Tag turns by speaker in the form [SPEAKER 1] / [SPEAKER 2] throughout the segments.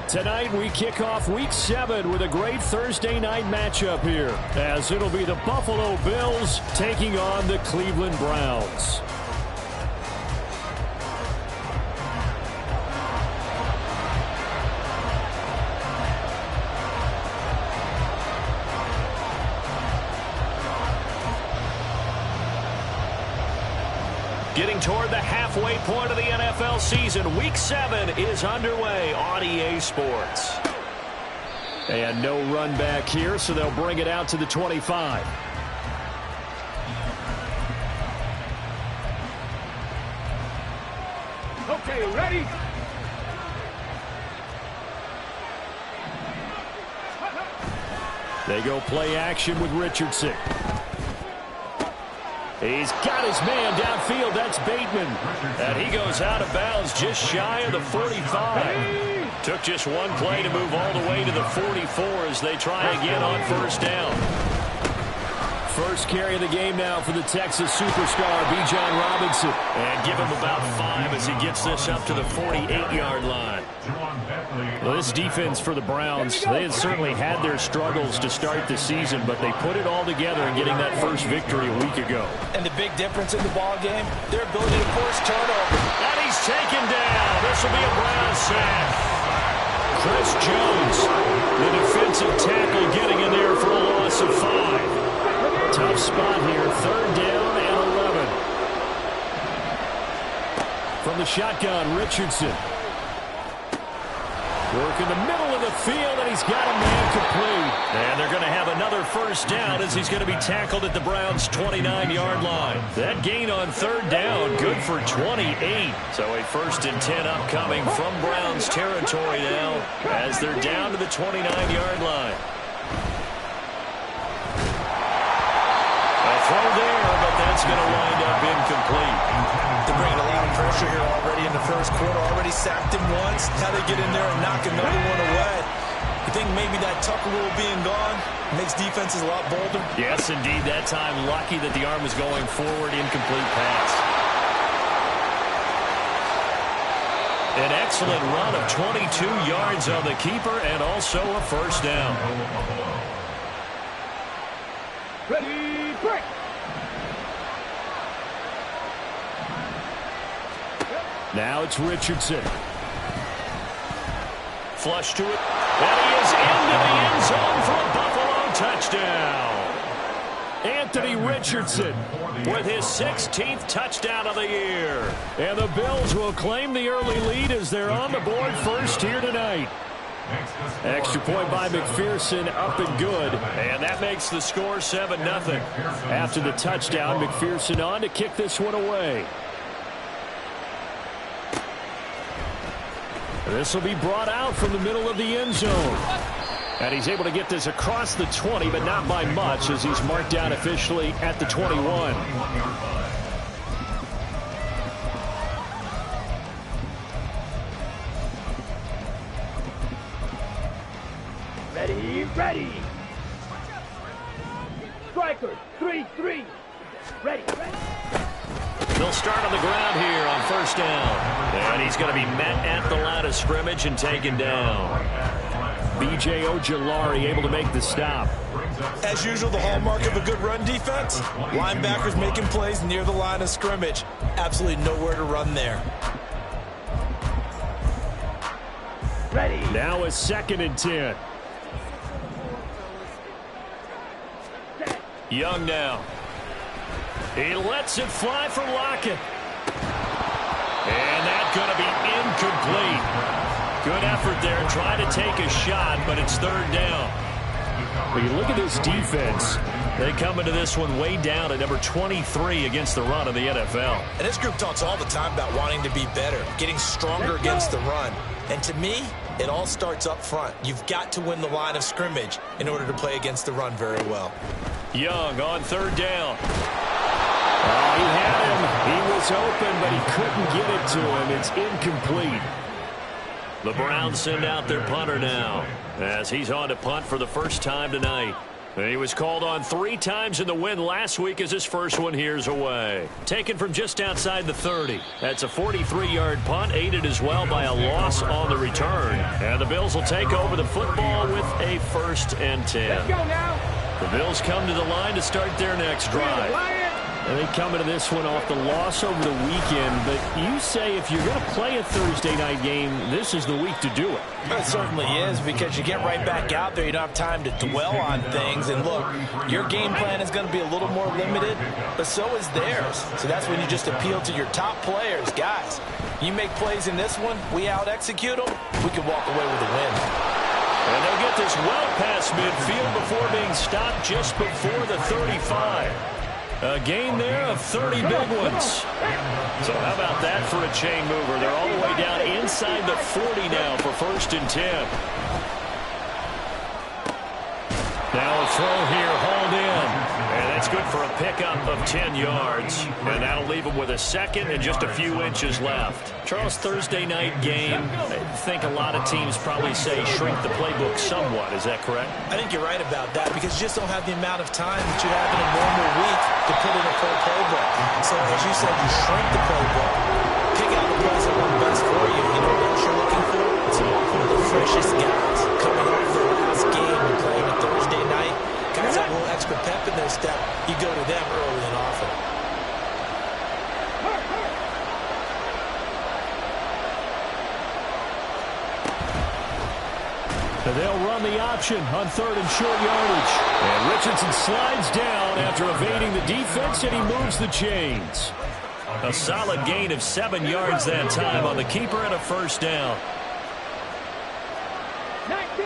[SPEAKER 1] Tonight we kick off Week 7 with a great Thursday night matchup here, as it'll be the Buffalo Bills taking on the Cleveland Browns. Getting toward the halfway point of the NFL season, Week 7 is underway on EA Sports. And no run back here, so they'll bring it out to the 25.
[SPEAKER 2] Okay, ready?
[SPEAKER 1] They go play action with Richardson. He's got his man downfield. That's Bateman. And he goes out of bounds just shy of the 45. Took just one play to move all the way to the 44 as they try again on first down. First carry of the game now for the Texas superstar, Bijan Robinson. And give him about 5 as he gets this up to the 48-yard line. Well, this defense for the Browns, they had certainly had their struggles to start the season, but they put it all together in getting that first victory a week ago.
[SPEAKER 3] And the big difference in the ball game, their ability to force turnover.
[SPEAKER 1] And he's taken down. This will be a Browns sack. Chris Jones, the defensive tackle, getting in there for a loss of 5. Tough spot here, third down and 11. From the shotgun, Richardson. Work in the middle of the field, and he's got a man complete. And they're going to have another first down as he's going to be tackled at the Browns' 29-yard line. That gain on third down, good for 28. So a 1st and 10 upcoming from Browns territory now as they're down to the 29-yard line. Throw there, but that's going to wind up incomplete.
[SPEAKER 3] They're bringing a lot of pressure here already in the first quarter. Already sacked him once. Now they get in there and knock another one away. You think maybe that Tucker rule being gone makes defenses a lot bolder?
[SPEAKER 1] Yes, indeed. That time, lucky that the arm was going forward. Incomplete pass. An excellent run of 22 yards on the keeper and also a first down.
[SPEAKER 2] Ready, break!
[SPEAKER 1] Now it's Richardson. Flush to it. And he is into the end zone for a Buffalo touchdown. Anthony Richardson with his 16th touchdown of the year. And the Bills will claim the early lead as they're on the board first here tonight. Extra point by McPherson, up and good. And that makes the score 7-0. After the touchdown, McPherson on to kick this one away. This will be brought out from the middle of the end zone. And he's able to get this across the 20, but not by much as he's marked down officially at the 21.
[SPEAKER 2] Ready. Strikers, 3-3. Ready.
[SPEAKER 1] They'll start on the ground here on first down. And he's going to be met at the line of scrimmage and taken down. B.J. Ojulari able to make the stop.
[SPEAKER 3] As usual, the hallmark of a good run defense, linebackers making plays near the line of scrimmage. Absolutely nowhere to run there.
[SPEAKER 2] Ready.
[SPEAKER 1] Now a 2nd and 10. Young now. He lets it fly for Lockett. And that's going to be incomplete. Good effort there, trying to take a shot, but it's third down. When you look at this defense, they come into this one way down at number 23 against the run of the NFL.
[SPEAKER 3] And this group talks all the time about wanting to be better, getting stronger against the run. And to me, it all starts up front. You've got to win the line of scrimmage in order to play against the run very well.
[SPEAKER 1] Young on third down. Oh, he had him. He was open, but he couldn't get it to him. It's incomplete. The Browns send out their punter now as he's on to punt for the first time tonight. He was called on 3 times in the win last week as his first one here's away. Taken from just outside the 30. That's a 43-yard punt, aided as well by a loss on the return. And the Bills will take over the football with a 1st and 10.
[SPEAKER 2] Let's go now.
[SPEAKER 1] The Bills come to the line to start their next drive. And they come into this one off the loss over the weekend. But you say if you're going to play a Thursday night game, this is the week to do it.
[SPEAKER 4] It certainly is, because you get right back out there. You don't have time to dwell on things. And look, your game plan is going to be a little more limited, but so is theirs. So that's when you just appeal to your top players. Guys, you make plays in this one, we out-execute them, we can walk away with a win.
[SPEAKER 1] And they'll get this well past midfield before being stopped just before the 35. A gain there of 30 big ones. So how about that for a chain mover? They're all the way down inside the 40 now for 1st and 10. Now a throw here, hauled in. And that's good for a pickup of 10 yards. And that'll leave them with a 2nd and just a few inches left. Charles, Thursday night game, I think a lot of teams probably say shrink the playbook somewhat. Is that correct?
[SPEAKER 3] I think you're right about that, because you just don't have the amount of time that you have in a normal week to put in a full playbook. So as you said, you shrink the playbook, pick out the plays that work best for you. You know what else you're looking for? It's one of the freshest guys coming off their last game and playing a Thursday night. Guys have a little extra pep in their step. You go to them early and often.
[SPEAKER 1] They'll run the option on 3rd and short yardage. And Richardson slides down after evading the defense, and he moves the chains. A solid gain of 7 yards that time on the keeper and a 1st down.
[SPEAKER 2] 19,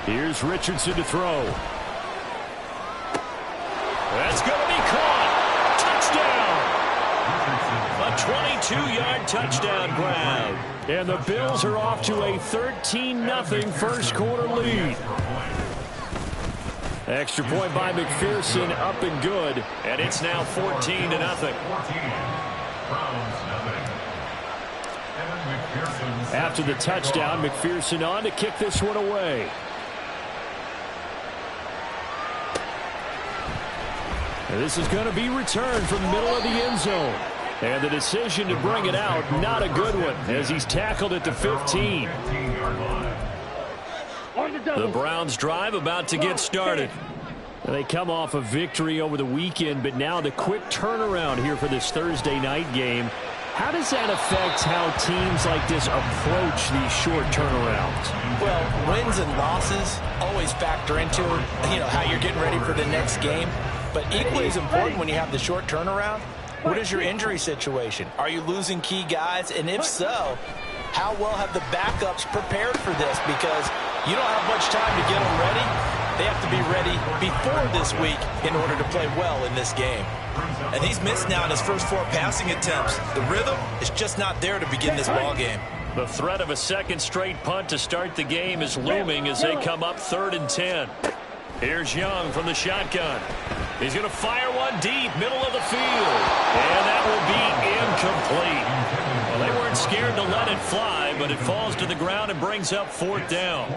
[SPEAKER 1] Here's Richardson to throw. That's going to be caught. Touchdown. A 22-yard touchdown grab. And the Bills are off to a 13-0 first quarter lead. Extra point by McPherson, up and good. And it's now 14-0. After the touchdown, McPherson on to kick this one away. And this is going to be returned from the middle of the end zone. And the decision to bring it out, not a good one, as he's tackled at the 15. The Browns drive about to get started. They come off a victory over the weekend, but now the quick turnaround here for this Thursday night game. How does that affect how teams like this approach these short turnarounds?
[SPEAKER 4] Well, wins and losses always factor into, how you're getting ready for the next game. But equally as important when you have the short turnaround, what is your injury situation? Are you losing key guys? And if so, how well have the backups prepared for this? Because you don't have much time to get them ready. They have to be ready before this week in order to play well in this game.
[SPEAKER 3] And he's missed now in his first 4 passing attempts. The rhythm is just not there to begin this ball game.
[SPEAKER 1] The threat of a 2nd straight punt to start the game is looming as they come up 3rd and 10. Here's Young from the shotgun. He's going to fire one deep, middle of the field. And that will be incomplete. Well, they weren't scared to let it fly, but it falls to the ground and brings up 4th down.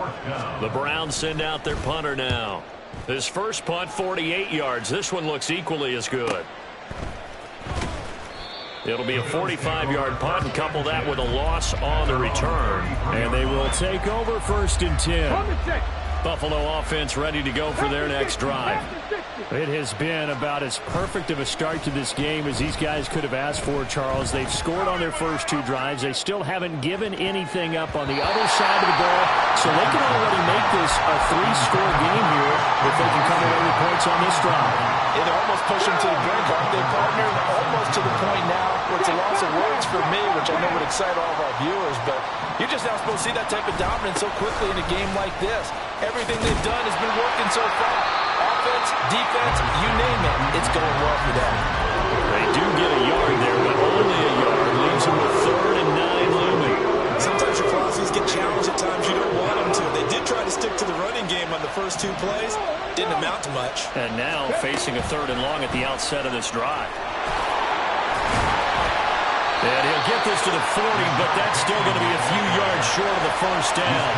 [SPEAKER 1] The Browns send out their punter now. His first punt, 48 yards. This one looks equally as good. It'll be a 45-yard punt, and couple that with a loss on the return. And they will take over 1st and 10. Buffalo offense ready to go for their next drive. It has been about as perfect of a start to this game as these guys could have asked for, Charles. They've scored on their first 2 drives. They still haven't given anything up on the other side of the ball, so they can already make this a 3-score game here if they can come away with points on this drive.
[SPEAKER 4] Yeah, they're almost pushing to the brink, aren't they, partner? Almost to the point now where it's a loss of words for me, which I know would excite all of our viewers, but you're just not supposed to see that type of dominance so quickly in a game like this. Everything they've done has been working so far. Offense, defense, you name it, it's going well for them.
[SPEAKER 1] They do get a yard there, but only a yard. Leaves them with 3rd and 9 looming.
[SPEAKER 3] Sometimes your philosophies get challenged at times you don't want them to. They did try to stick to the running game on the first 2 plays. Didn't amount to much.
[SPEAKER 1] And now facing a 3rd and long at the outset of this drive. And he'll get this to the 40, but that's still going to be a few yards short of the 1st down.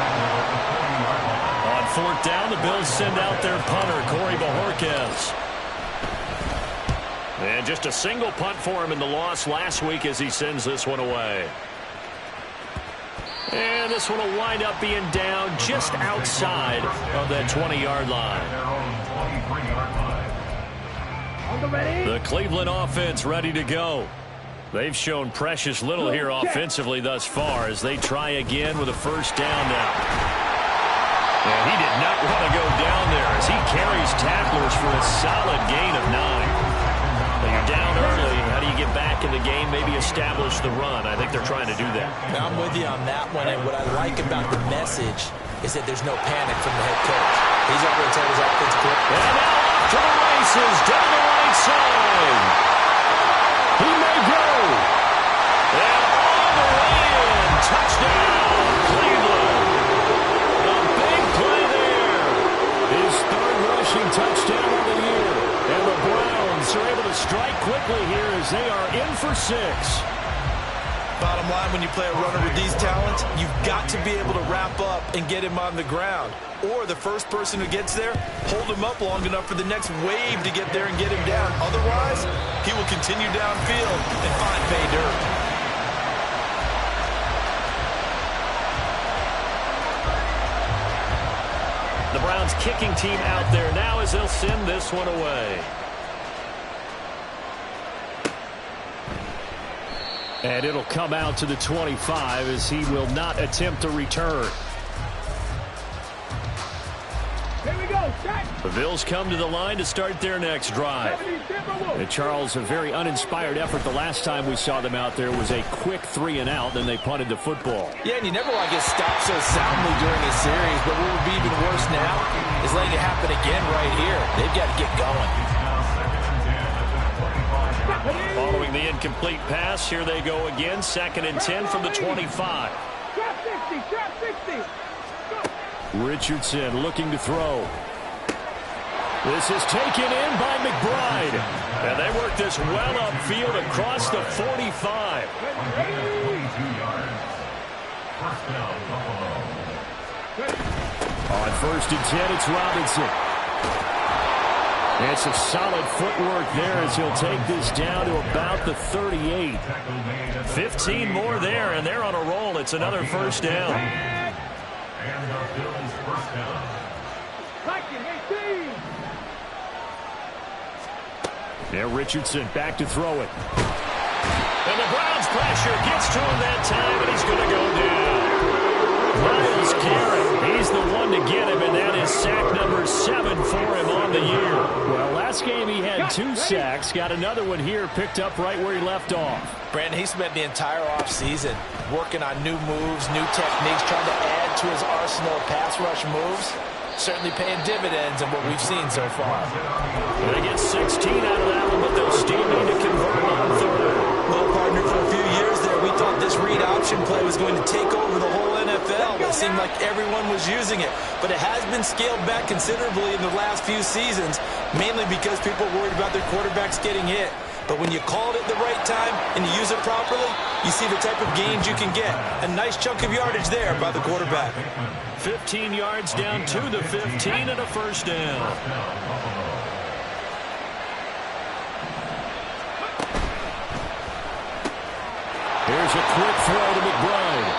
[SPEAKER 1] On 4th down, the Bills send out their punter, Corey Bojorquez. And just a single punt for him in the loss last week as he sends this one away. And this one will wind up being down just outside of that 20-yard line. The Cleveland offense ready to go. They've shown precious little here offensively thus far as they try again with a 1st down now. And he did not want to go down there as he carries tacklers for a solid gain of 9. You're down early. How do you get back in the game, maybe establish the run? I think they're trying to do that.
[SPEAKER 3] Now, I'm with you on that one, and what I like about the message is that there's no panic from the head coach. He's already told his offensive coordinator.
[SPEAKER 1] And now off to the races, down the right side. He may go. And all the way in. Touchdown, Cleveland. A big play there. His 3rd rushing touchdown of the year. And the Browns are able to strike quickly here as they are in for 6.
[SPEAKER 3] Bottom line, when you play a runner with these talents, you've got to be able to wrap up and get him on the ground. Or the first person who gets there, hold him up long enough for the next wave to get there and get him down. Otherwise, he will continue downfield and find pay dirt.
[SPEAKER 1] The Browns kicking team out there now as they'll send this one away. And it'll come out to the 25 as he will not attempt to return.
[SPEAKER 2] Here we go.
[SPEAKER 1] The Bills come to the line to start their next drive. And Charles, a very uninspired effort the last time we saw them out there was a quick 3-and-out, then they punted the football.
[SPEAKER 3] Yeah, and you never want to get stopped so soundly during a series, but what would be even worse now is letting it happen again right here. They've got to get going.
[SPEAKER 1] Following the incomplete pass, here they go again, 2nd and 10 from the 25.
[SPEAKER 2] Trap 60, trap 60.
[SPEAKER 1] Richardson looking to throw. This is taken in by McBride. And they work this well upfield across the 45. On 1st and 10, it's Robinson. It's a solid footwork there as he'll take this down to about the 38. 15 more there, and they're on a roll. It's another 1st down.
[SPEAKER 2] And the Bills' 1st down.
[SPEAKER 1] Now Richardson back to throw it. And the Browns pressure gets to him that time, and he's going to go down. Myles Garrett, he's the one to get him, and that is sack number 7 for him on the year. Well, last game he had 2 sacks. Got another one here picked up right where he left off.
[SPEAKER 3] Brandon, he spent the entire offseason working on new moves, new techniques, trying to add to his arsenal of pass rush moves. Certainly paying dividends in what we've seen so far.
[SPEAKER 1] They get 16 out of that one, but they'll still need to convert on 3rd.
[SPEAKER 3] Well, partner, for a few years there, we thought this read option play was going to take over the whole NFL. It seemed like everyone was using it, but it has been scaled back considerably in the last few seasons, mainly because people are worried about their quarterbacks getting hit. But when you call it at the right time and you use it properly, you see the type of gains you can get. A nice chunk of yardage there by the quarterback.
[SPEAKER 1] 15 yards down to the 15 and a 1st down. Here's a quick throw to McBride.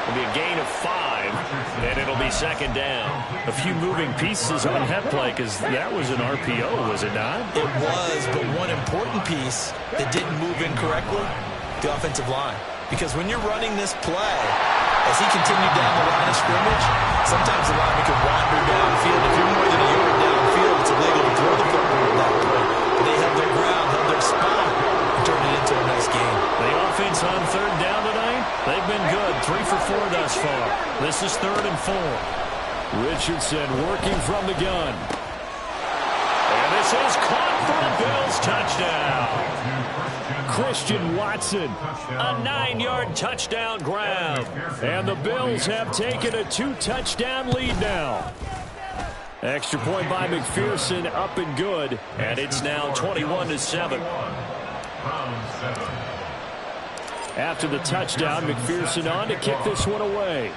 [SPEAKER 1] It'll be a gain of 5, and it'll be 2nd down. A few moving pieces on head play because that was an RPO, was it not?
[SPEAKER 3] It was, but one important piece that didn't move incorrectly, the offensive line. Because when you're running this play, as he continued down the line of scrimmage, sometimes the lineman can wander downfield. If you're more than a yard downfield, it's illegal to throw the football at that point. But they held their ground, held their spot, and turned it into a nice game.
[SPEAKER 1] The offense on 3rd down tonight, they've been good. 3 for 4 thus far. This is 3rd and 4. Richardson working from the gun. And this is caught for a Bills touchdown. Christian Watson, a 9-yard touchdown grab. And the Bills have taken a 2-touchdown lead now. Extra point by McPherson, up and good. And it's now 21-7. After the touchdown, McPherson on to kick this one away.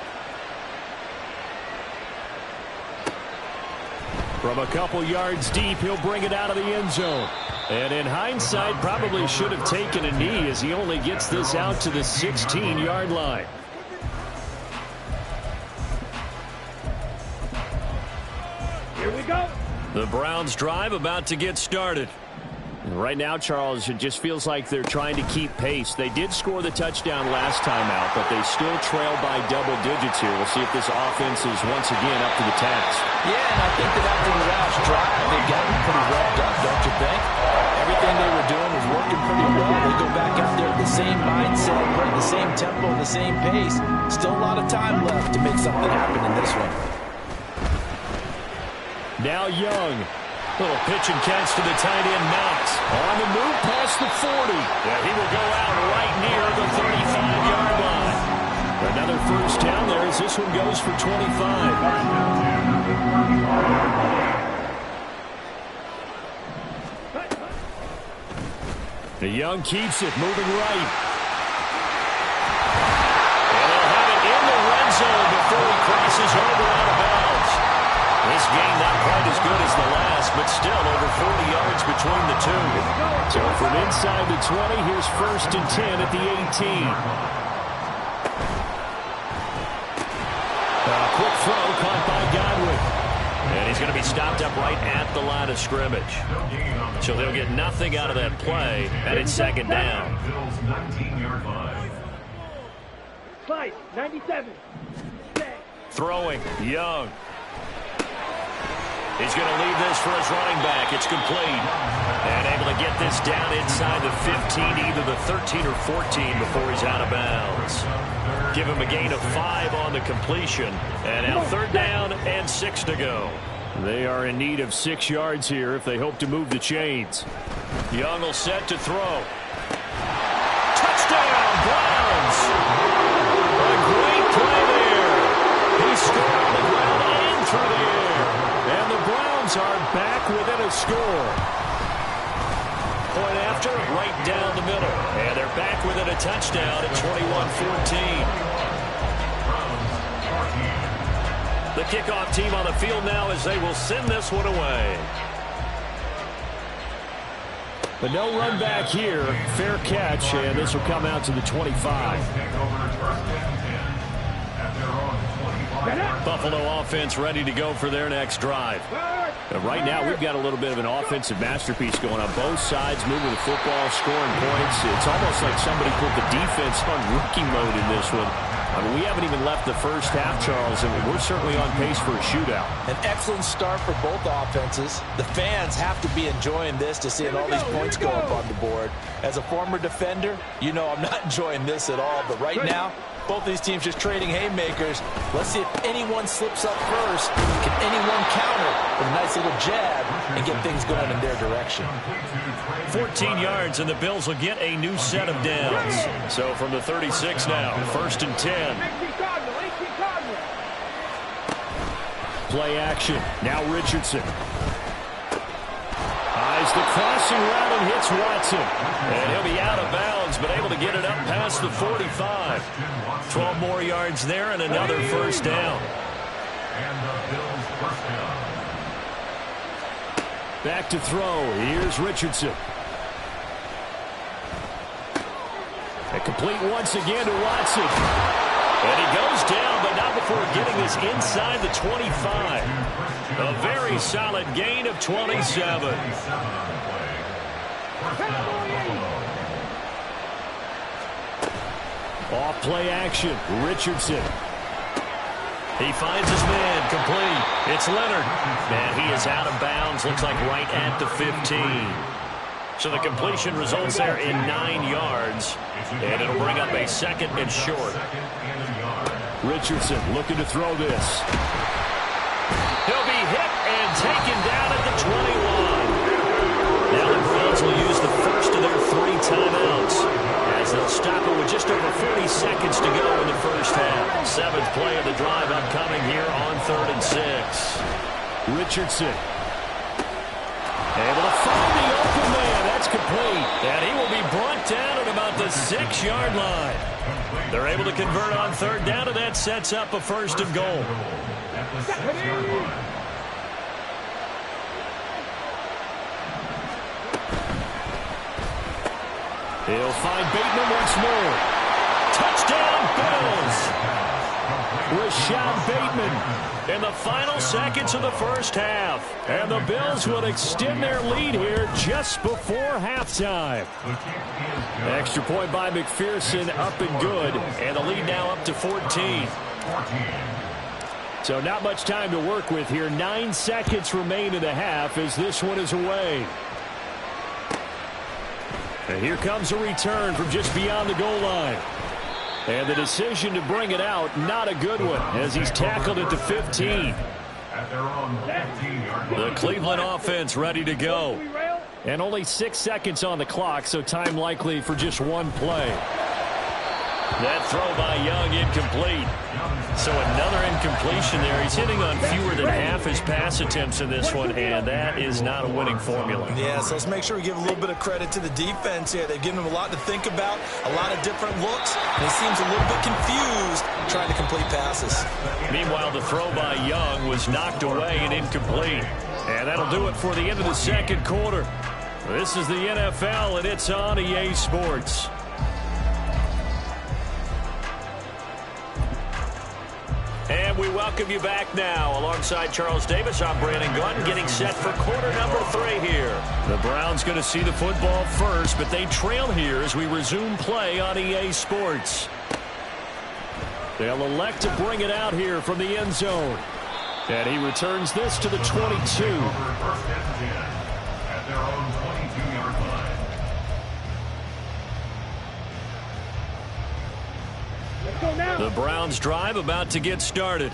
[SPEAKER 1] From a couple yards deep, he'll bring it out of the end zone. And in hindsight, probably should have taken a knee as he only gets this out to the 16-yard line.
[SPEAKER 2] Here we go.
[SPEAKER 1] The Browns drive about to get started. Right now, Charles, it just feels like they're trying to keep pace. They did score the touchdown last time out, but they still trail by double digits here. We'll see if this offense is once again up to the task.
[SPEAKER 4] Yeah, and I think that after the last drive, they've gotten pretty wrapped up, don't you think? Everything they were doing was working pretty well. They go back out there with the same mindset, playing the same tempo, and the same pace. Still a lot of time left to make something happen in this one.
[SPEAKER 1] Now Young. Little pitch and catch to the tight end, Knox. On the move past the 40. Yeah, he will go out right near the 35-yard line. Another first down there as this one goes for 25. The Young keeps it, moving right. And they'll have it in the red zone before he crosses over out of bounds. This game not quite as good as the last, but still over 40 yards between the two. So from inside the 20, here's 1st and 10 at the 18. A quick throw caught by Godwin. And he's going to be stopped up right at the line of scrimmage. So they'll get nothing out of that play, and it's 2nd down.
[SPEAKER 2] Slide, 97.
[SPEAKER 1] Throwing, Young. He's going to leave this for his running back. It's complete. And able to get this down inside the 15, either the 13 or 14 before he's out of bounds. Give him a gain of 5 on the completion. And now 3rd down and 6 to go. They are in need of 6 yards here if they hope to move the chains. Young will set to throw. Touchdown, Browns! A great play there. He scored on the ground and through the air. And the Browns are back within a score. Point after, right down the middle. And they're back within a touchdown at 21-14. The kickoff team on the field now as they will send this one away. But no run back here. Fair catch, and this will come out to the 25. Buffalo offense ready to go for their next drive. Right now, we've got a little bit of an offensive masterpiece going on both sides, moving the football, scoring points. It's almost like somebody put the defense on rookie mode in this one. I mean, we haven't even left the first half, Charles, and we're certainly on pace for a shootout.
[SPEAKER 4] An excellent start for both offenses. The fans have to be enjoying this to seeing all these points go up on the board. As a former defender, you know I'm not enjoying this at all, but right now, both these teams just trading haymakers. Let's see if anyone slips up first. Can anyone counter with a nice little jab and get things going in their direction?
[SPEAKER 1] 14 yards, and the Bills will get a new set of downs. So from the 36 now, 1st and 10. Play action. Now Richardson. Eyes the crossing route and hits Watson. And he'll be out of bounds, but able to get it up past the 45. 12 more yards there and another first down. Back to throw. Here's Richardson. And complete once again to Watson. And he goes down, but not before getting this inside the 25. A very solid gain of 27. Off play action. Richardson. He finds his man. Complete. It's Leonard. And he is out of bounds. Looks like right at the 15. So the completion results there in 9 yards. And it'll bring up a 2nd and short. Richardson looking to throw this. He'll be hit and taken down at the 21. Now the Browns will use the first of their 3 timeouts as they'll stop it with just over 40 seconds to go in the first half. 7th play of the drive upcoming here on 3rd and 6. Richardson able to find the open man. That's complete. And he will be brought down at about the 6-yard line. They're able to convert on 3rd down, and that sets up a 1st and goal. He'll find Bateman once more. Touchdown, Bills! Rashad Bateman in the final seconds of the first half. And the Bills will extend their lead here just before halftime. Extra point by McPherson, up and good. And the lead now up to 14. So not much time to work with here. 9 seconds remain in the half as this one is away. And here comes a return from just beyond the goal line. And the decision to bring it out, not a good one, as he's tackled at the 15. The Cleveland offense ready to go. And only 6 seconds on the clock, so time likely for just one play. That throw by Young incomplete. So another incompletion there. He's hitting on fewer than half his pass attempts in this one, and that is not a winning formula.
[SPEAKER 3] Yeah, so let's make sure we give a little bit of credit to the defense here. They've given him a lot to think about, a lot of different looks, and he seems a little bit confused trying to complete passes.
[SPEAKER 1] Meanwhile, the throw by Young was knocked away and incomplete. And that'll do it for the end of the second quarter. This is the NFL, and it's on EA Sports. And we welcome you back now. Alongside Charles Davis, I'm Brandon Gunn, getting set for quarter number 3 here. The Browns going to see the football first, but they trail here as we resume play on EA Sports. They'll elect to bring it out here from the end zone. And he returns this to the 22. At their own 22-yard line. The Browns drive about to get started.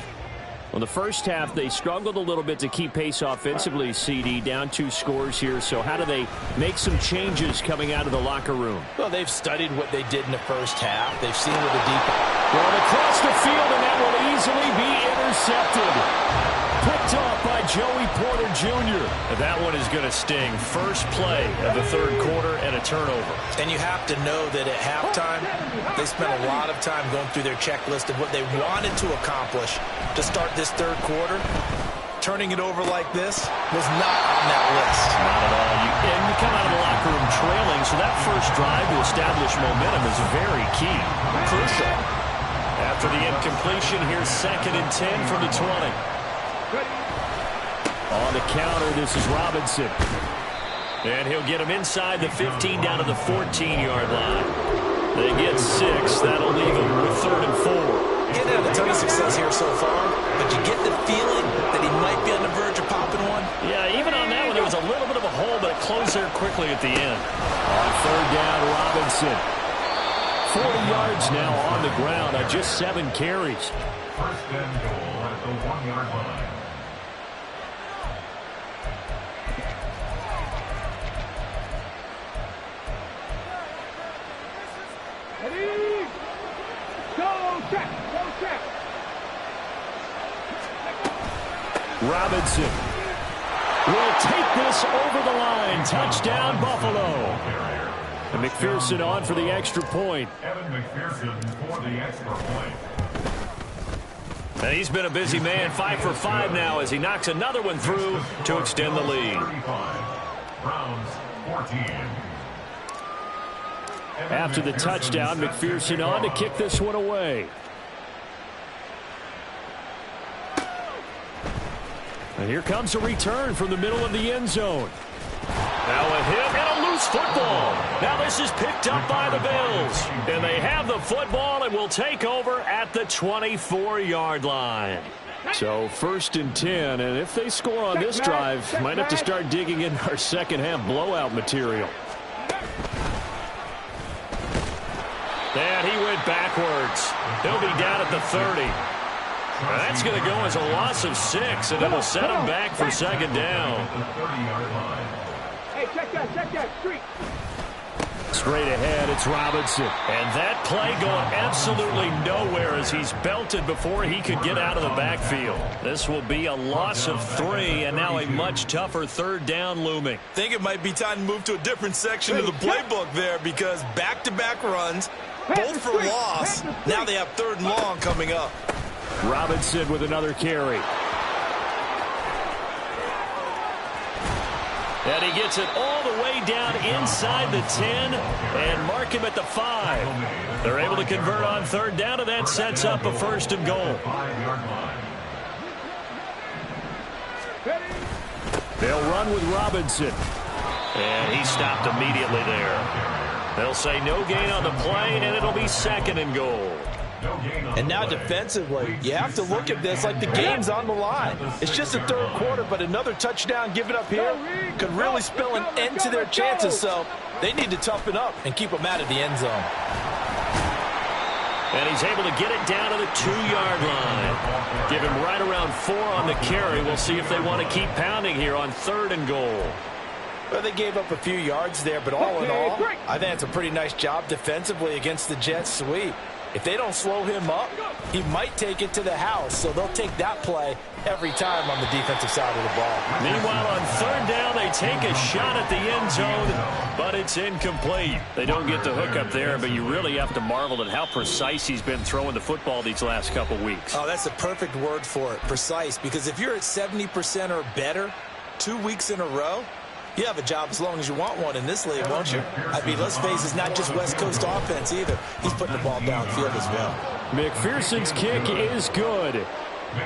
[SPEAKER 1] Well, the first half, they struggled a little bit to keep pace offensively, CD, down 2 scores here. So how do they make some changes coming out of the locker room?
[SPEAKER 4] Well, they've studied what they did in the first half. They've seen what the deep...
[SPEAKER 1] Well, across the field, and that will easily be intercepted. Picked off by Joey Porter Jr. And that one is going to sting. First play of the third quarter and a turnover.
[SPEAKER 3] And you have to know that at halftime, they spent a lot of time going through their checklist of what they wanted to accomplish to start this third quarter. Turning it over like this was not on that list.
[SPEAKER 1] Not at all. And you come out of the locker room trailing, so that first drive to establish momentum is very key. Crucial. After the incompletion, here's 2nd and 10 from the 20. On the counter, this is Robinson. And he'll get him inside the 15 down to the 14-yard line. They get 6. That'll leave them with 3rd and 4.
[SPEAKER 3] He's had a ton of success here so far, but you get the feeling that he might be on the verge of popping one.
[SPEAKER 1] Yeah, even on that one, there was a little bit of a hole, but it closed there quickly at the end. On 3rd down, Robinson. 40 yards now on the ground on just 7 carries. First and goal at the 1-yard line.
[SPEAKER 2] Ready? Go check! Go check!
[SPEAKER 1] Robinson will take this over the line. Touchdown, Buffalo. And McPherson on for the extra point. Evan McPherson for the extra point. And he's been a busy man. 5 for 5 now as he knocks another one through to extend the lead. Browns 14. After the touchdown, McPherson on to kick this one away. And here comes a return from the middle of the end zone. Now a hit and a loose football. Now this is picked up by the Bills. And they have the football and will take over at the 24-yard line. So 1st and 10, and if they score on this drive, might have to start digging in our second half blowout material. And he went backwards. He'll be down at the 30. That's going to go as a loss of 6, and it'll set him back for 2nd down.
[SPEAKER 2] Hey, check that, street.
[SPEAKER 1] Straight ahead, it's Robinson. And that play going absolutely nowhere as he's belted before he could get out of the backfield. This will be a loss of 3, and now a much tougher 3rd down looming.
[SPEAKER 3] I think it might be time to move to a different section of the playbook there because back-to-back runs, both for loss. Now they have 3rd and long coming up.
[SPEAKER 1] Robinson with another carry. And he gets it all the way down inside the 10 and mark him at the 5. They're able to convert on third down, and that sets up a 1st and goal. They'll run with Robinson. And he stopped immediately there. They'll say no gain on the play, and it'll be 2nd and goal.
[SPEAKER 3] And now defensively, you have to look at this like the game's on the line. It's just the 3rd quarter, but another touchdown given up here could really spell an end to their chances. So they need to toughen up and keep them out of the end zone.
[SPEAKER 1] And he's able to get it down to the 2-yard line. Give him right around 4 on the carry. We'll see if they want to keep pounding here on 3rd and goal.
[SPEAKER 3] Well, they gave up a few yards there, but all in all, I think it's a pretty nice job defensively against the Jets sweep. If they don't slow him up, he might take it to the house, so they'll take that play every time on the defensive side of the ball.
[SPEAKER 1] Meanwhile, on 3rd down, they take a shot at the end zone, but it's incomplete. They don't get the hook up there, but you really have to marvel at how precise he's been throwing the football these last couple weeks.
[SPEAKER 3] Oh, that's the perfect word for it, precise, because if you're at 70% or better 2 weeks in a row, you have a job as long as you want one in this league, won't you? I mean, let's face it, it's not just West Coast offense either. He's putting the ball downfield as well.
[SPEAKER 1] McPherson's kick is good.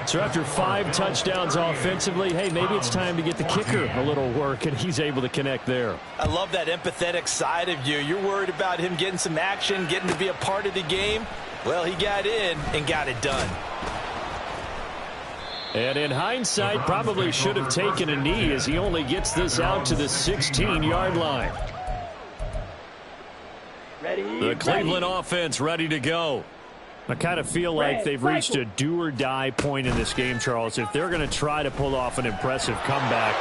[SPEAKER 1] So after 5 touchdowns offensively, hey, maybe it's time to get the kicker a little work, and he's able to connect there.
[SPEAKER 3] I love that empathetic side of you. You're worried about him getting some action, getting to be a part of the game. Well, he got in and got it done.
[SPEAKER 1] And in hindsight, probably should have taken a knee as he only gets this out to the 16-yard line. The Cleveland offense ready to go. I kind of feel like they've reached a do-or-die point in this game, Charles. If they're going to try to pull off an impressive comeback,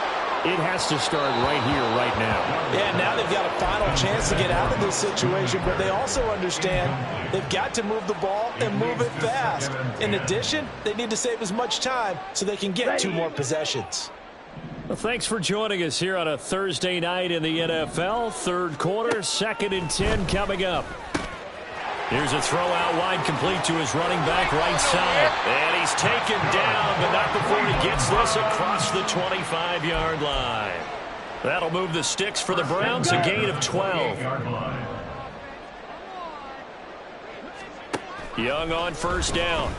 [SPEAKER 1] it has to start right here, right now.
[SPEAKER 3] Yeah, now they've got a final chance to get out of this situation, but they also understand they've got to move the ball and move it fast. In addition, they need to save as much time so they can get 2 more possessions.
[SPEAKER 1] Well, thanks for joining us here on a Thursday night in the NFL. 3rd quarter, 2nd and 10 coming up. Here's a throw out wide, complete to his running back right side. And he's taken down, but not before he gets this across the 25-yard line. That'll move the sticks for the Browns, a gain of 12. Young on 1st down.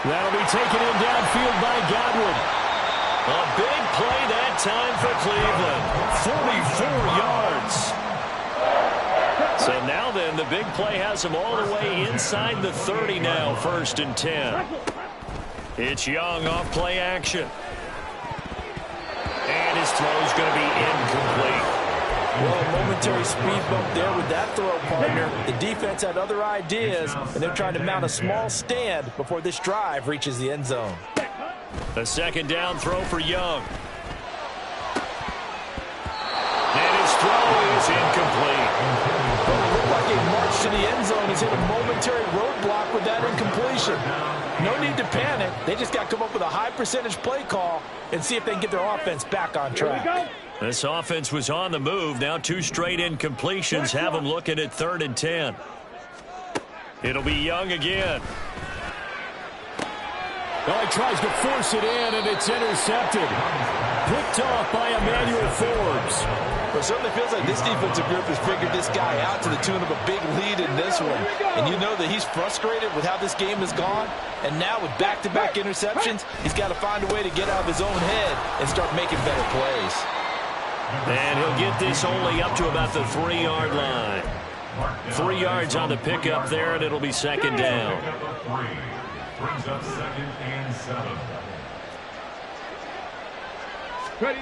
[SPEAKER 1] That'll be taken in downfield by Godwin. A big play that time for Cleveland. 44 yards. So now then, the big play has him all the way inside the 30 now, 1st and 10. It's Young off play action. And his throw's going to be incomplete.
[SPEAKER 3] Well, a momentary speed bump there with that throw, partner. The defense had other ideas, and they're trying to mount a small stand before this drive reaches the end zone.
[SPEAKER 1] A 2nd down throw for Young. And his throw is incomplete.
[SPEAKER 3] Well, it looked like a march to the end zone has hit a momentary roadblock with that incompletion. No need to panic. They just got to come up with a high percentage play call and see if they can get their offense back on track.
[SPEAKER 1] This offense was on the move. Now 2 straight incompletions have them looking at 3rd and 10. It'll be Young again. Oh, he tries to force it in, and it's intercepted. Picked off by Emmanuel Forbes.
[SPEAKER 3] Well, it certainly feels like this defensive group has figured this guy out to the tune of a big lead in this one. And you know that he's frustrated with how this game has gone. And now with back-to-back interceptions, he's got to find a way to get out of his own head and start making better plays.
[SPEAKER 1] And he'll get this only up to about the 3-yard line. 3 yards on the pickup there, and it'll be 2nd down.
[SPEAKER 5] Brings up 2nd and 7.
[SPEAKER 2] Ready.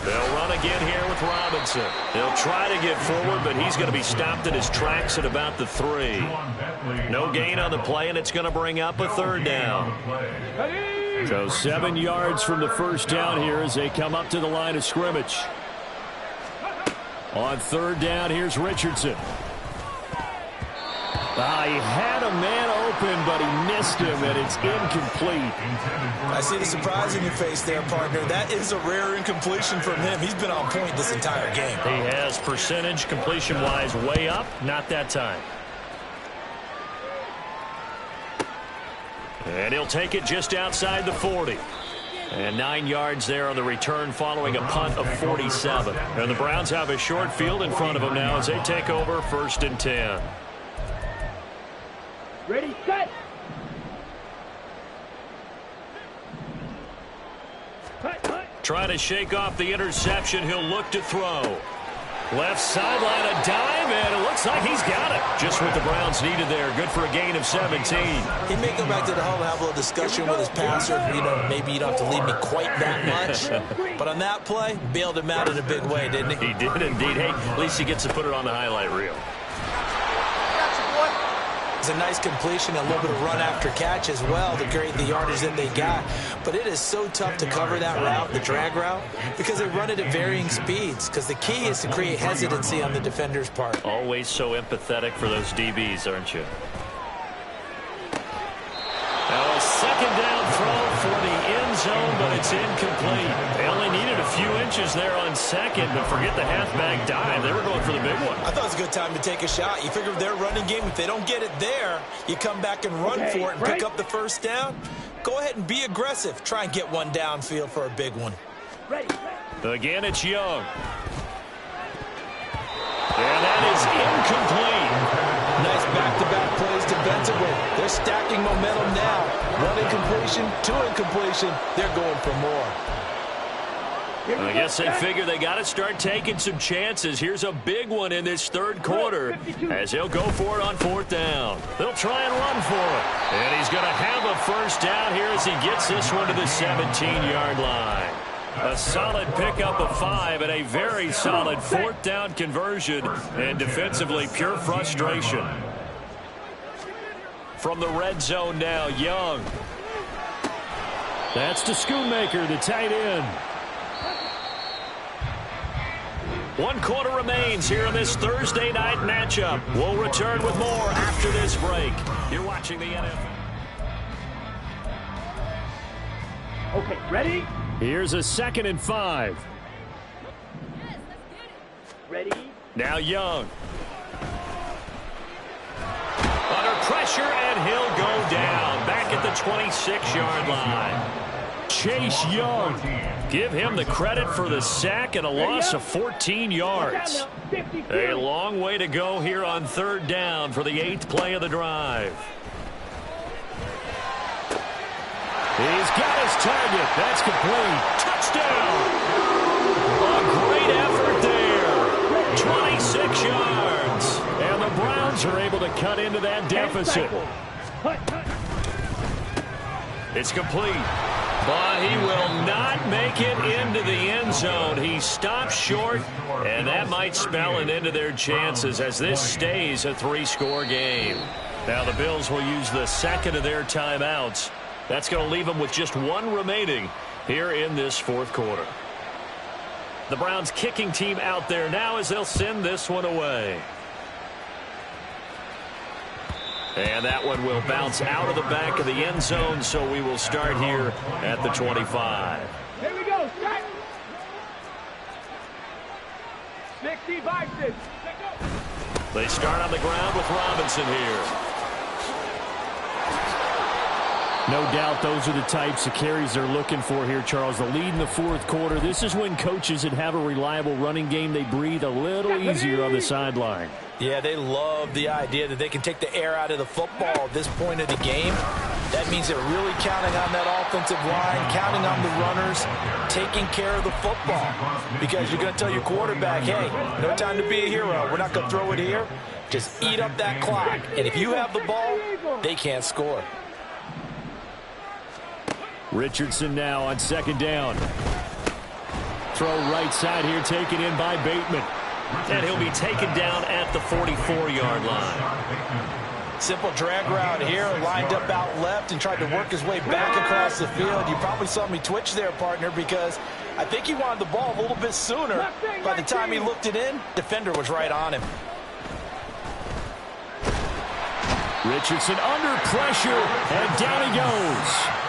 [SPEAKER 1] They'll run again here with Robinson. They'll try to get forward, but he's going to be stopped in his tracks at about the 3. No gain on the play, and it's going to bring up a 3rd down. So 7 yards from the 1st down here as they come up to the line of scrimmage. On 3rd down, here's Richardson. He had a man open, but he missed him, and it's incomplete.
[SPEAKER 3] I see the surprise in your face there, partner. That is a rare incompletion from him. He's been on point this entire game.
[SPEAKER 1] He has percentage completion-wise way up, not that time. And he'll take it just outside the 40. And 9 yards there on the return following a punt of 47. And the Browns have a short field in front of them now as they take over 1st and 10.
[SPEAKER 2] Ready, set.
[SPEAKER 1] Trying to shake off the interception. He'll look to throw. Left sideline, a dime, and it looks like he's got it. Just what the Browns needed there. Good for a gain of 17.
[SPEAKER 3] He may go back to the huddle and have a little discussion with his passer. You know, maybe you don't have to leave me quite that much. But on that play, bailed him out in a big way, didn't he?
[SPEAKER 1] He did indeed. Hey, at least he gets to put it on the highlight reel.
[SPEAKER 3] It's a nice completion, a little bit of run after catch as well to create the yardage that they got. But it is so tough to cover that route, the drag route, because they run it at varying speeds. Because the key is to create hesitancy on the defender's part.
[SPEAKER 1] Always so empathetic for those DBs, aren't you? Now a second down throw for the end zone, but it's incomplete. They only needed a few inches there on second, but forget the halfback dive. They were going for the big one.
[SPEAKER 3] I thought it was a good time to take a shot. You figure their running game, if they don't get it there, you come back and run for it and pick up the first down. Go ahead and be aggressive. Try and get one downfield for a big one.
[SPEAKER 1] Again, it's Young. And that is incomplete.
[SPEAKER 3] Nice back-to-back plays defensively. They're stacking momentum now. 1 incompletion, 2 incompletion. They're going for more.
[SPEAKER 1] I guess they figure they got to start taking some chances. Here's a big one in this third quarter as he'll go for it on 4th down. They'll try and run for it. And he's going to have a first down here as he gets this one to the 17-yard line. A solid pickup of 5 and a very solid 4th down conversion, and defensively pure frustration. From the red zone now, Young. That's to Schoonmaker, the tight end. 1 quarter remains here in this Thursday night matchup. We'll return with more after this break. You're watching the NFL.
[SPEAKER 2] Okay, ready?
[SPEAKER 1] Here's a 2nd and 5.
[SPEAKER 2] Ready?
[SPEAKER 1] Now Young. Under pressure, and he'll go down. Back at the 26-yard line. Chase Young. Give him the credit for the sack and a loss of 14 yards. A long way to go here on 3rd down for the 8th play of the drive. He's got his target. That's complete. Touchdown. A great effort there. 26 yards. And the Browns are able to cut into that deficit. It's complete. But he will not make it into the end zone. He stops short, and that might spell an end to their chances as this stays a 3-score game. Now the Bills will use the 2nd of their timeouts. That's going to leave them with just 1 remaining here in this 4th quarter. The Browns kicking team out there now as they'll send this one away. And that one will bounce out of the back of the end zone, so we will start here at the 25.
[SPEAKER 2] Here we go, set. 60 boxes.
[SPEAKER 1] They start on the ground with Robinson here. No doubt those are the types of carries they're looking for here, Charles. The lead in the 4th quarter. This is when coaches that have a reliable running game, they breathe a little easier on the sideline.
[SPEAKER 3] Yeah, they love the idea that they can take the air out of the football at this point of the game. That means they're really counting on that offensive line, counting on the runners, taking care of the football. Because you're going to tell your quarterback, hey, no time to be a hero. We're not going to throw it here. Just eat up that clock. And if you have the ball, they can't score.
[SPEAKER 1] Richardson now on 2nd down. Throw right side here, taken in by Bateman. And he'll be taken down at the 44-yard line.
[SPEAKER 3] Simple drag route here, lined up out left and tried to work his way back across the field. You probably saw me twitch there, partner, because I think he wanted the ball a little bit sooner. By the time he looked it in, defender was right on him.
[SPEAKER 1] Richardson under pressure, and down he goes.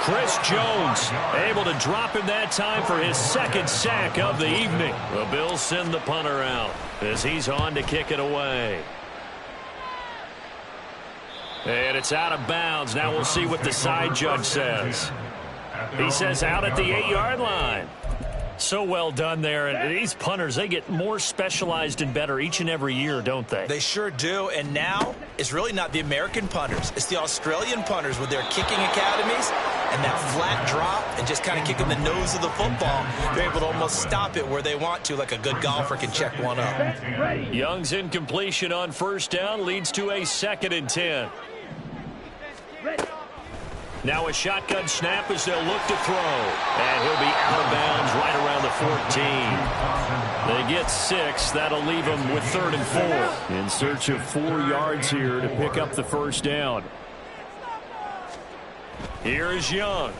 [SPEAKER 1] Chris Jones able to drop him that time for his 2nd sack of the evening. The Bills send the punter out as he's on to kick it away. And it's out of bounds. Now we'll see what the side judge says. He says out at the 8-yard line. So well done there. And these punters, they get more specialized and better each and every year, don't they?
[SPEAKER 4] They sure do. And now it's really not the American punters. It's the Australian punters with their kicking academies and that flat drop and just kind of kicking the nose of the football. They're able to almost stop it where they want to, like a good golfer can check one up.
[SPEAKER 1] Young's incompletion on first down leads to a 2nd and 10. Now a shotgun snap as they'll look to throw. And he'll be out of bounds right around the 14. They get 6. That'll leave them with 3rd and 4. In search of 4 yards here to pick up the first down. Here is Young.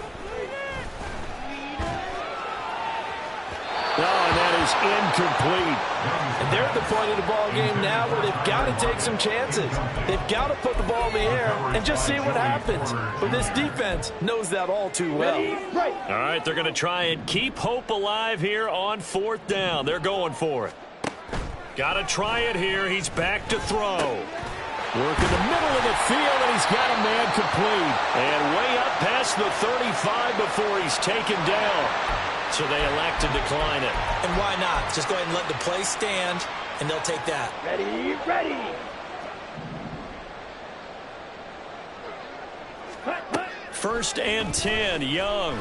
[SPEAKER 1] Oh, and that is incomplete.
[SPEAKER 3] And they're at the point of the ball game now where they've got to take some chances. They've got to put the ball in the air and just see what happens. But this defense knows that all too well.
[SPEAKER 1] All right, they're going to try and keep hope alive here on 4th down. They're going for it. Got to try it here. He's back to throw. Work in the middle of the field, and he's got a man complete. And way up past the 35 before he's taken down. So they elect to decline it.
[SPEAKER 4] And why not? Just go ahead and let the play stand, and they'll take that.
[SPEAKER 2] Ready, ready.
[SPEAKER 1] First and 10, Young.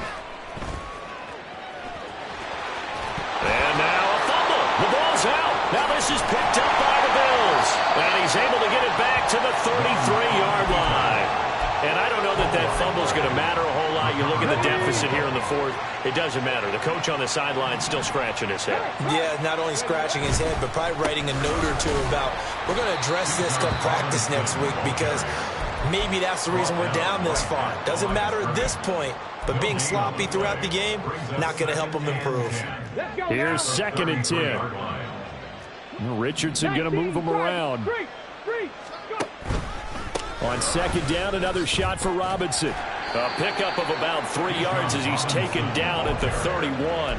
[SPEAKER 1] And now a fumble. The ball's out. Now this is picked up by the Bills. And he's able to get it back to the 33-yard line. And I don't know that that fumble's going to matter a whole lot. You look at the deficit here in the 4th. It doesn't matter. The coach on the sideline still scratching his head.
[SPEAKER 4] Yeah, not only scratching his head, but probably writing a note or two about, we're going to address this come practice next week because maybe that's the reason we're down this far. Doesn't matter at this point, but being sloppy throughout the game, not going to help them improve.
[SPEAKER 1] Here's 2nd and 10. Richardson going to move him around. On 2nd down, another shot for Robinson. A pickup of about 3 yards as he's taken down at the 31.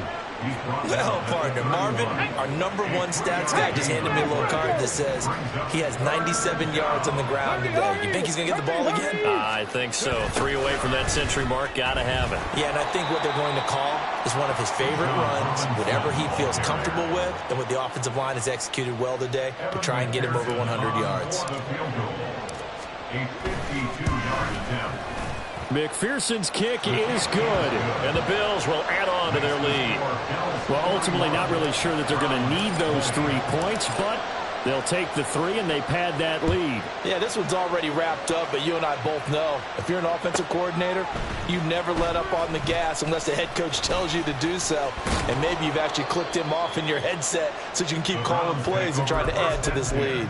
[SPEAKER 4] Well, partner, Marvin, our #1 stats guy just handed me a little card that says he has 97 yards on the ground today. You think he's going to get the ball again?
[SPEAKER 1] I think so. 3 away from that century mark. Got to have it.
[SPEAKER 4] Yeah, and I think what they're going to call is one of his favorite runs, whatever he feels comfortable with, and what the offensive line has executed well today to try and get him over 100 yards.
[SPEAKER 5] A 52-yard attempt.
[SPEAKER 1] McPherson's kick is good, and the Bills will add on to their lead. Well, ultimately not really sure that they're going to need those 3 points, but they'll take the 3 and they pad that lead.
[SPEAKER 3] Yeah, this one's already wrapped up, but you and I both know if you're an offensive coordinator, you never let up on the gas unless the head coach tells you to do so. And maybe you've actually clicked him off in your headset so you can keep calling plays and trying to add to this lead.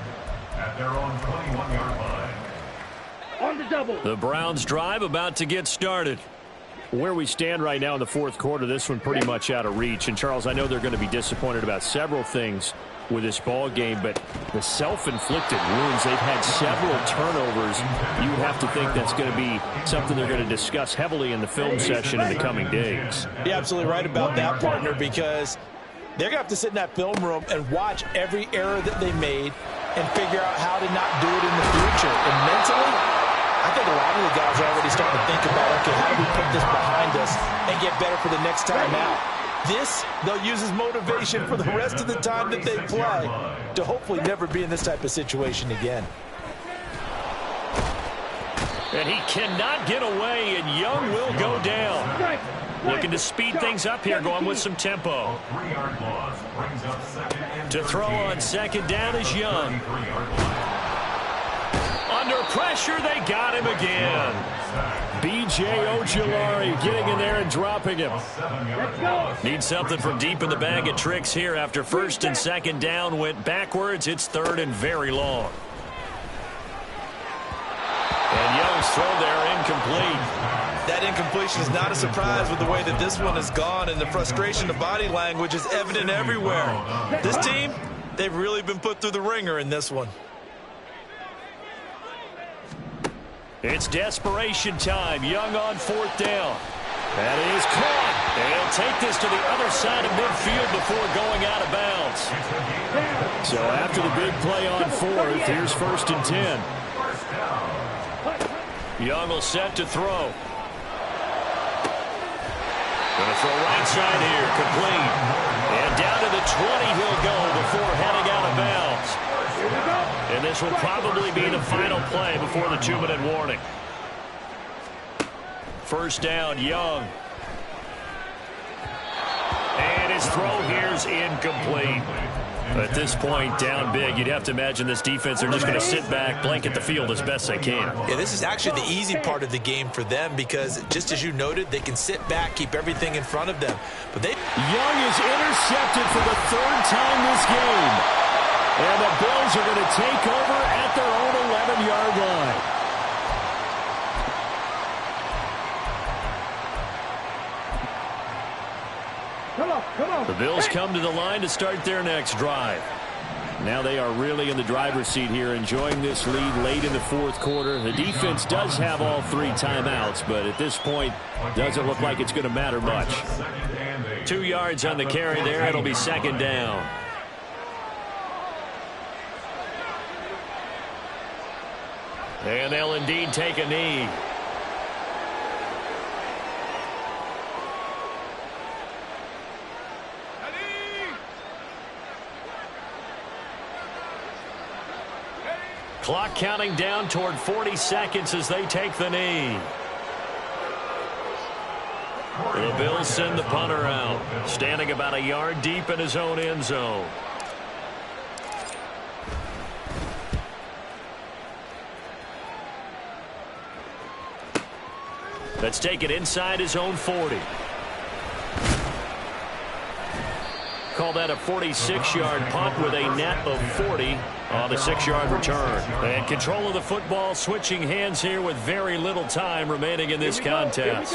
[SPEAKER 5] At their own 21-yard line.
[SPEAKER 2] On the double.
[SPEAKER 1] The Browns drive about to get started. Where we stand right now in the 4th quarter, this one pretty much out of reach. And, Charles, I know they're going to be disappointed about several things with this ball game, but the self-inflicted wounds, they've had several turnovers. You have to think that's going to be something they're going to discuss heavily in the film session in the coming days.
[SPEAKER 3] You're absolutely right about that, partner, because they're going to have to sit in that film room and watch every error that they made and figure out how to not do it in the future. And mentally, I think a lot of the guys are already starting to think about, okay, how do we put this behind us and get better for the next time out? This, they'll use as motivation for the rest of the time that they play to hopefully never be in this type of situation again.
[SPEAKER 1] And he cannot get away, and Young will go down. Looking to speed things up here, going with some tempo.
[SPEAKER 5] 3-yard loss brings up 2nd and
[SPEAKER 1] To throw on 2nd down is Young. Under pressure, they got him again. B.J. Ojulari getting in there and dropping him. Need something from deep in the bag of tricks here after 1st and 2nd down went backwards. It's 3rd and very long. And Young's throw there incomplete.
[SPEAKER 3] That incompletion is not a surprise with the way that this one has gone, and the frustration of body language is evident everywhere. This team, they've really been put through the ringer in this one.
[SPEAKER 1] It's desperation time. Young on 4th down. That is caught. And he'll take this to the other side of midfield before going out of bounds. So after the big play on 4th, here's 1st and 10. Young will set to throw. Going to throw right side here, complete. And down to the 20 he'll go before heading out of bounds. And this will probably be the final play before the 2-minute warning. First down, Young. And his throw here's incomplete. At this point, down big, you'd have to imagine this defense are just going to sit back, blanket the field as best they can.
[SPEAKER 3] Yeah, this is actually the easy part of the game for them because, just as you noted, they can sit back, keep everything in front of them. But
[SPEAKER 1] Young is intercepted for the 3rd time this game. And the Bills are going to take over at their own 11-yard line.
[SPEAKER 2] Come on.
[SPEAKER 1] The Bills come to the line to start their next drive. Now they are really in the driver's seat here, enjoying this lead late in the 4th quarter. The defense does have all 3 timeouts, but at this point, doesn't look like it's going to matter much. 2 yards on the carry there. It'll be 2nd down. And they'll indeed take a knee. Clock counting down toward 40 seconds as they take the knee. The Bills send the punter out, standing about a yard deep in his own end zone. Let's take it inside his own 40. Call that a 46-yard punt with a net of 40 on the 6-yard return. And control of the football, switching hands here with very little time remaining in this contest.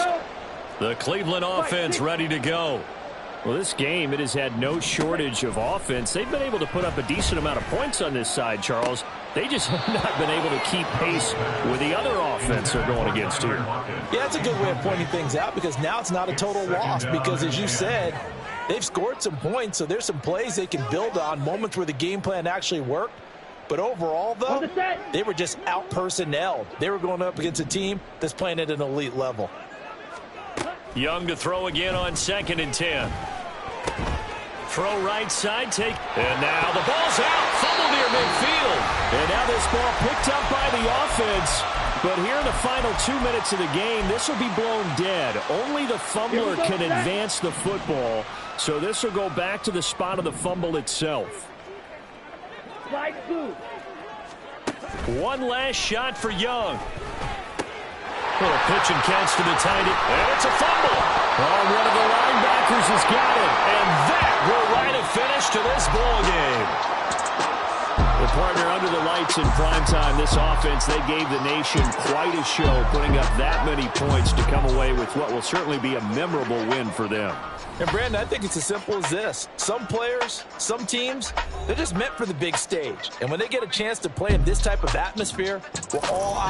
[SPEAKER 1] The Cleveland offense ready to go. Well, this game, it has had no shortage of offense. They've been able to put up a decent amount of points on this side, Charles. They just have not been able to keep pace with the other offense they're going against here.
[SPEAKER 3] Yeah, that's a good way of pointing things out because now it's not a total loss because, as you said, they've scored some points, so there's some plays they can build on, moments where the game plan actually worked. But overall, though, they were just out-personnelled. They were going up against a team that's playing at an elite level.
[SPEAKER 1] Young to throw again on 2nd and 10. Throw right side, and now the ball's out. Fumble near midfield. And now this ball picked up by the offense. But here in the final 2 minutes of the game, this will be blown dead. Only the fumbler can advance the football. So this will go back to the spot of the fumble itself. One last shot for Young. Little pitch and catch to the tight end. And it's a fumble. Oh, one of the linebackers has got it. And that will write a finish to this ball game. The partner under the lights in primetime, this offense, they gave the nation quite a show, putting up that many points to come away with what will certainly be a memorable win for them.
[SPEAKER 3] And, Brandon, I think it's as simple as this. Some players, some teams, they're just meant for the big stage. And when they get a chance to play in this type of atmosphere, we're all